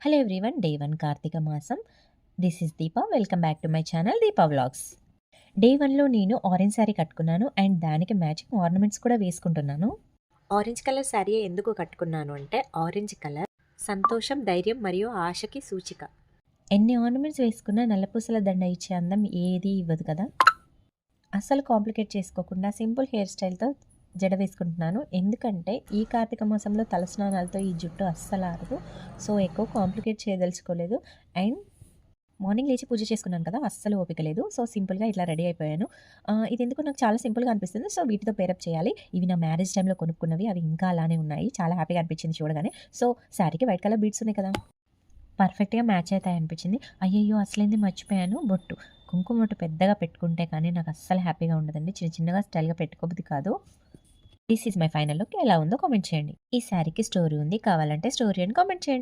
Hello everyone. Day 1 Karthika మాసం. This is Deepa. Welcome back to my channel Deepa vlogs. Day 1లో నేను orange sari కట్టుకున్నాను and దానికి మ్యాచింగ్ ఆర్నమెంట్స్ కూడా వేసుకుంటున్నాను. ఆరెంజ్ కలర్ శారీ ఎందుకు కట్టుకున్నాను అంటే ఆరెంజ్ కలర్ సంతోషం, ధైర్యం మరియు ఆశకి సూచిక. ఎన్ని ఆర్నమెంట్స్ వేసుకున్నా నల్లపూసల దండ ఇచ్చే అందం ఏది ఇవ్వదు కదా. అస్సలు కాంప్లికేట్ చేసుకోకుండా సింపుల్ హెయిర్ స్టైల్తో జడ వేసుకుంటున్నాను. ఎందుకంటే ఈ కార్తీక మాసంలో తలస్నానాలతో ఈ జుట్టు అస్సలు ఆరదు. సో ఎక్కువ కాంప్లికేట్ చేయదలుచుకోలేదు. అండ్ మార్నింగ్ లేచి పూజ చేసుకున్నాను కదా, అస్సలు ఓపిక లేదు. సో సింపుల్గా ఇట్లా రెడీ అయిపోయాను. ఇది ఎందుకు నాకు చాలా సింపుల్గా అనిపిస్తుంది. సో వీటితో పేరప్ చేయాలి. ఇవి నా మ్యారేజ్ టైంలో కొనుక్కున్నవి, అవి ఇంకా అలానే ఉన్నాయి. చాలా హ్యాపీగా అనిపించింది చూడగానే. సో శారీకి వైట్ కలర్ బీడ్స్ ఉన్నాయి కదా, పర్ఫెక్ట్గా మ్యాచ్ అవుతాయి అనిపించింది. అయ్యయ్యో అసలేంది మర్చిపోయాను, బొట్టు. కుంకుమ బొట్టు పెద్దగా పెట్టుకుంటే కానీ నాకు అస్సలు హ్యాపీగా ఉండదండి. చిన్న చిన్నగా స్టైల్గా పెట్టుకోబుద్ది కాదు. This is my final look. ఎలా ఉందో కామెంట్ చేయండి. ఈ శారీకి స్టోరీ ఉంది, కావాలంటే స్టోరీ అని కామెంట్ చేయండి.